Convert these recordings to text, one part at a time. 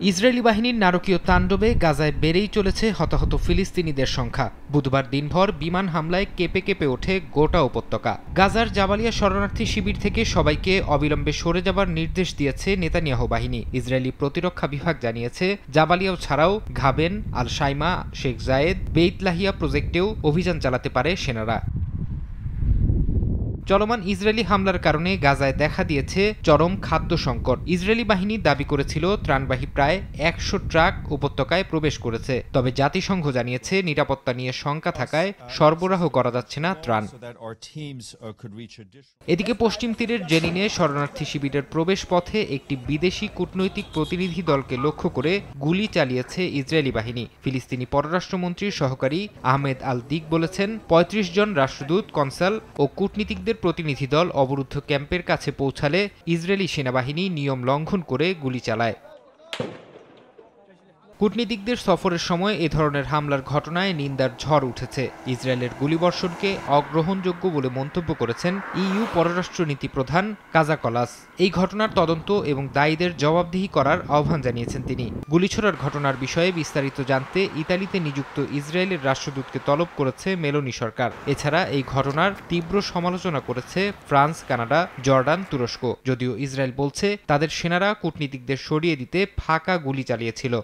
Israeli বাহিনীর নারকীয় তাণ্ডবে গাজায় বেড়েই চলেছে হতাহত ফিলিস্তিনিদের সংখ্যা। বুধবার দিনভর বিমান হামলায় কেঁপে কেঁপে ওঠে গোটা উপত্যকা। গাজার জাবালিয়া শরণার্থী শিবির থেকে সবাইকে অবিলম্বে সরে যাবার নির্দেশ দিয়েছে নেতানিয়াহু বাহিনী। ইসরায়েলি প্রতিরক্ষা বিভাগ জানিয়েছে, জাবালিয়াও ছাড়াও ঘাবেন, আল শাইমা, শেখ জায়েদ, বেইত লাহিয়া প্রজেক্টেও অভিযান চালাতে পারে সেনারা। চলমান ইসরায়েলি হামলার কারণে গাজায় দেখা দিয়েছে চরম খাদ্য সংকট। ইসরায়েলি বাহিনী দাবি করেছিল ত্রাণবাহী প্রায় ১০০ ট্রাক উপত্যকায় প্রবেশ করেছে। তবে জাতিসংঘ জানিয়েছে নিরাপত্তা নিয়ে শঙ্কা থাকায় সরবরাহ করা যাচ্ছে না ত্রাণ। এদিকে পশ্চিম তীরের জেনিনে শরণার্থী শিবিরের প্রবেশ পথে একটি বিদেশি কূটনৈতিক প্রতিনিধি দলকে লক্ষ্য করে গুলি চালিয়েছে ইসরায়েলি বাহিনী। ফিলিস্তিনি পররাষ্ট্রমন্ত্রীর সহকারী আহমেদ আল দিক বলেছেন, ৩৫ জন রাষ্ট্রদূত, কনসাল ও কূটনীতিকদের প্রতিনিধি দল অবরুদ্ধ ক্যাম্পের কাছে পৌঁছালে ইসরায়েলি সেনাবাহিনী নিয়ম লঙ্ঘন করে গুলি চালায়। কূটনীতিকদের সফরের সময় এ ধরনের হামলার ঘটনায় নিন্দার ঝড় উঠেছে। ইসরায়েলের গুলিবর্ষণকে অগ্রহণযোগ্য বলে মন্তব্য করেছেন ইইউ পররাষ্ট্রনীতি প্রধান কাজা কলাস। এই ঘটনার তদন্ত এবং দায়ীদের জবাবদিহি করার আহ্বান জানিয়েছেন তিনি। গুলিছোড়ার ঘটনার বিষয়ে বিস্তারিত জানতে ইতালিতে নিযুক্ত ইসরায়েলের রাষ্ট্রদূতকে তলব করেছে মেলোনি সরকার। এছাড়া এই ঘটনার তীব্র সমালোচনা করেছে ফ্রান্স, কানাডা, জর্ডান, তুরস্ক। যদিও ইসরায়েল বলছে তাদের সেনারা কূটনীতিকদের সরিয়ে দিতে ফাঁকা গুলি চালিয়েছিল।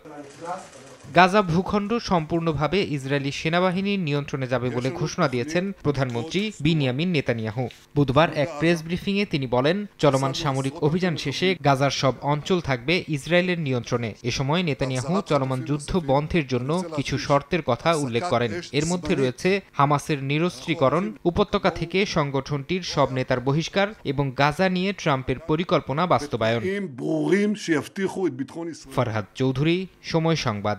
গাজা ভূখণ্ড সম্পূর্ণভাবে ইসরায়েলি সেনাবাহিনীর নিয়ন্ত্রণে যাবে বলে ঘোষণা দিয়েছেন প্রধানমন্ত্রী বিনিয়ামিন নেতানিয়াহু। বুধবার এক প্রেস ব্রিফিংয়ে তিনি বলেন, চলমান সামরিক অভিযান শেষে গাজার সব অঞ্চল থাকবে ইসরায়েলের নিয়ন্ত্রণে। এ সময় নেতানিয়াহু চলমান যুদ্ধ বন্ধের জন্য কিছু শর্তের কথা উল্লেখ করেন। এর মধ্যে রয়েছে হামাসের নিরস্ত্রীকরণ, উপত্যকা থেকে সংগঠনটির সব নেতার বহিষ্কার এবং গাজা নিয়ে ট্রাম্পের পরিকল্পনা বাস্তবায়ন। ফরহাদ চৌধুরী, সময় সংবাদ।